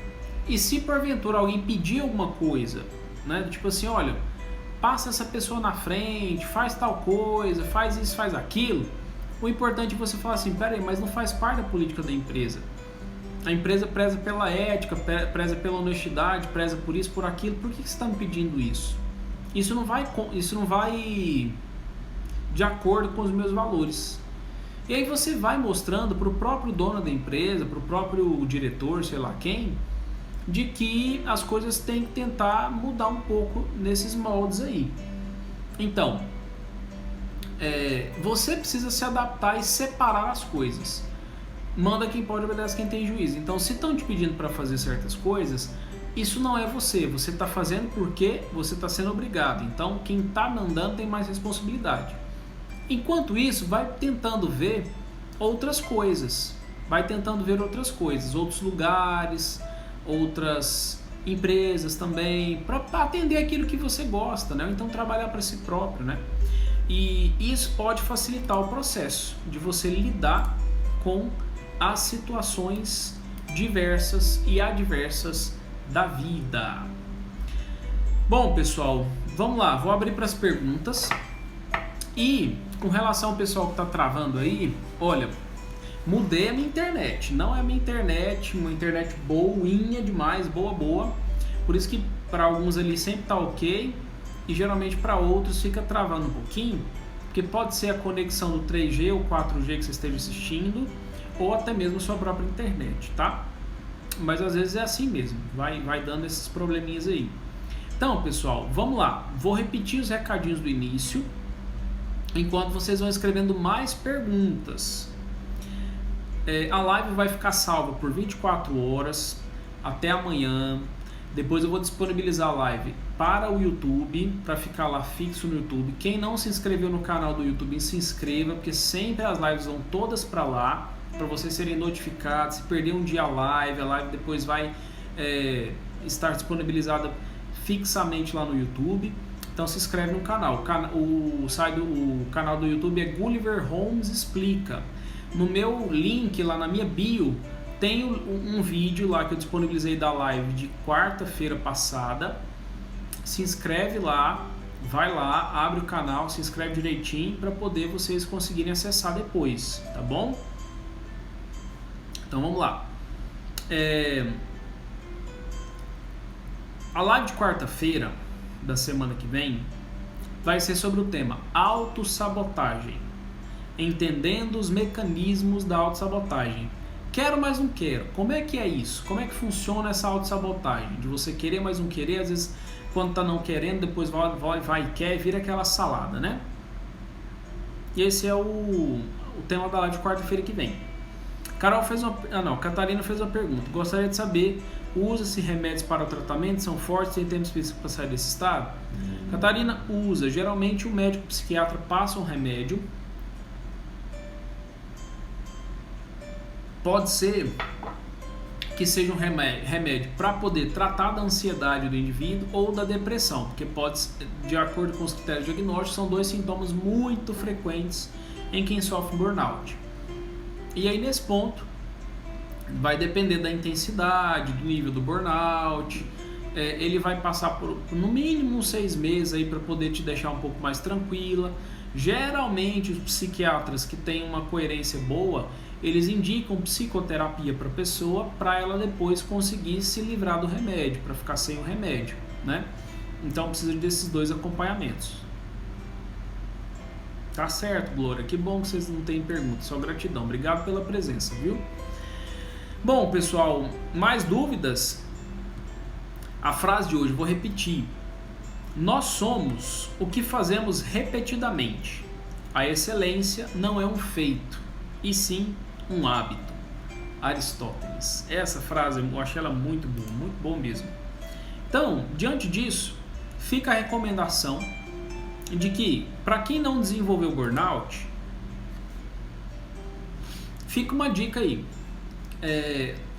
e se porventura alguém pedir alguma coisa, né, tipo assim, olha, passa essa pessoa na frente, faz tal coisa, faz isso, faz aquilo, o importante é você falar assim, peraí, mas não faz parte da política da empresa. A empresa preza pela ética, preza pela honestidade, preza por isso, por aquilo, por que você está me pedindo isso? Isso não vai de acordo com os meus valores. E aí você vai mostrando para o próprio dono da empresa, para o próprio diretor, sei lá quem, de que as coisas têm que tentar mudar um pouco nesses moldes aí. Então, você precisa se adaptar e separar as coisas. Manda quem pode, obedece quem tem juízo. Então, se estão te pedindo para fazer certas coisas, isso não é você está fazendo porque você está sendo obrigado. Então, quem está mandando tem mais responsabilidade. Enquanto isso, vai tentando ver outras coisas, outros lugares, outras empresas também, para atender aquilo que você gosta, né? Então trabalhar para si próprio, né? E isso pode facilitar o processo de você lidar com as situações diversas e adversas da vida. Bom, pessoal, vamos lá, vou abrir para as perguntas. E com relação ao pessoal que está travando aí, olha, mudei a minha internet, não é a minha internet, uma internet boinha demais, boa, por isso que para alguns ali sempre está ok e geralmente para outros fica travando um pouquinho, porque pode ser a conexão do 3G ou 4G que você esteja assistindo, ou até mesmo a sua própria internet, tá? Mas às vezes é assim mesmo, vai dando esses probleminhas aí. Então, pessoal, vamos lá, vou repetir os recadinhos do início, enquanto vocês vão escrevendo mais perguntas. A live vai ficar salva por 24 horas até amanhã. Depois eu vou disponibilizar a live para o YouTube, para ficar lá fixo no YouTube. Quem não se inscreveu no canal do YouTube, se inscreva, porque sempre as lives vão todas para lá, para vocês serem notificados. Se perder um dia a live depois vai estar disponibilizada fixamente lá no YouTube. Então se inscreve no canal. O canal do YouTube é Gulliver Holmes Explica. No meu link lá na minha bio tem um vídeo lá que eu disponibilizei da live de quarta-feira passada. Se inscreve lá, vai lá, abre o canal, se inscreve direitinho para poder vocês conseguirem acessar depois, tá bom? Então vamos lá. A live de quarta-feira da semana que vem vai ser sobre o tema autossabotagem, entendendo os mecanismos da autossabotagem. Quero, mas não quero. Como é que é isso? Como é que funciona essa autossabotagem? De você querer, mas não querer, às vezes quando tá não querendo, depois vai e quer, vira aquela salada, né? E esse é o tema da live de quarta-feira que vem. Catarina fez uma pergunta. Gostaria de saber, usa-se remédios para o tratamento? São fortes, tem tempo específico para sair desse estado? Catarina, usa. Geralmente o médico psiquiatra passa um remédio. Pode ser que seja um remédio para poder tratar da ansiedade do indivíduo ou da depressão, porque de acordo com os critérios diagnósticos, são dois sintomas muito frequentes em quem sofre burnout. E aí nesse ponto vai depender da intensidade, do nível do burnout. Ele vai passar por no mínimo uns 6 meses aí para poder te deixar um pouco mais tranquila. Geralmente os psiquiatras que têm uma coerência boa, eles indicam psicoterapia para a pessoa, para ela depois conseguir se livrar do remédio, para ficar sem o remédio, né? Então precisa desses dois acompanhamentos. Tá certo, Glória. Que bom que vocês não têm perguntas, só gratidão. Obrigado pela presença, viu? Bom, pessoal, mais dúvidas? A frase de hoje, vou repetir. Nós somos o que fazemos repetidamente. A excelência não é um feito, e sim um hábito. Aristóteles. Essa frase eu achei ela muito boa mesmo. Então, diante disso, fica a recomendação de que, para quem não desenvolveu burnout, fica uma dica aí.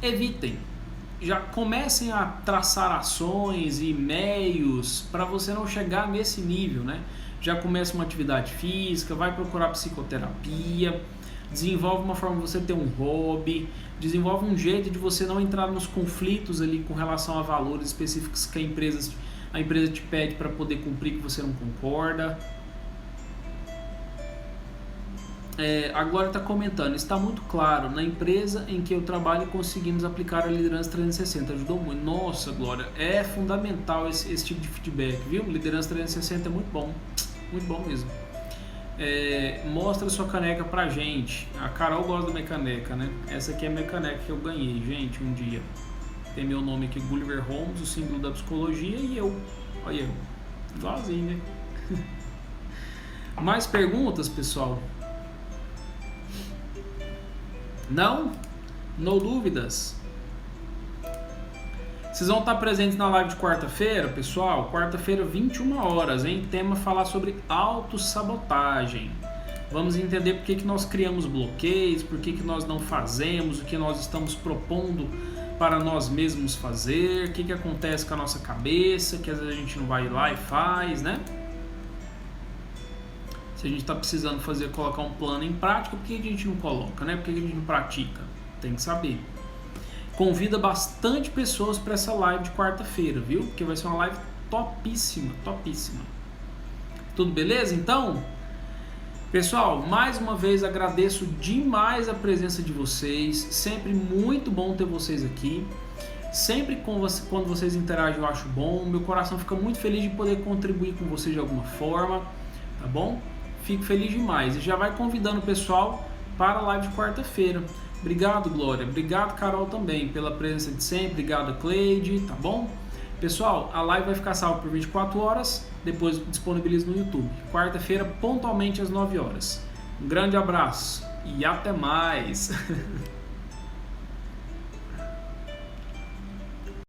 Evitem. Já comecem a traçar ações e meios para você não chegar nesse nível, né? Já começa uma atividade física, vai procurar psicoterapia, desenvolve uma forma de você ter um hobby, desenvolve um jeito de você não entrar nos conflitos ali com relação a valores específicos que a empresa te pede para poder cumprir que você não concorda. A Glória está comentando, está muito claro, na empresa em que eu trabalho conseguimos aplicar a liderança 360, ajudou muito. Nossa, Glória, é fundamental esse tipo de feedback, viu? Liderança 360 é muito bom mesmo. Mostra sua caneca pra gente. A Carol gosta da minha caneca, né? Essa aqui é a minha caneca que eu ganhei, gente, um dia. Tem meu nome aqui, Gulliver Holmes, o símbolo da psicologia, e eu. Olha eu, igualzinho, né? Mais perguntas, pessoal? Não? No dúvidas? Vocês vão estar presentes na live de quarta-feira, pessoal? Quarta-feira, 21 horas, hein? Tema falar sobre autossabotagem. Vamos entender por que nós criamos bloqueios, por que nós não fazemos o que nós estamos propondo para nós mesmos fazer, o que acontece com a nossa cabeça, que às vezes a gente não vai lá e faz, né? Se a gente está precisando colocar um plano em prática, por que a gente não coloca, né? Por que a gente não pratica? Tem que saber. Convida bastante pessoas para essa live de quarta-feira, viu? Porque vai ser uma live topíssima. Tudo beleza, então? Pessoal, mais uma vez agradeço demais a presença de vocês. Sempre muito bom ter vocês aqui. Sempre quando vocês interagem eu acho bom. Meu coração fica muito feliz de poder contribuir com vocês de alguma forma, tá bom? Fico feliz demais. E já vai convidando o pessoal para a live de quarta-feira. Obrigado, Glória. Obrigado, Carol, também, pela presença de sempre. Obrigado, Cleide, tá bom? Pessoal, a live vai ficar salva por 24 horas, depois disponibilizo no YouTube. Quarta-feira, pontualmente às 9 horas. Um grande abraço e até mais!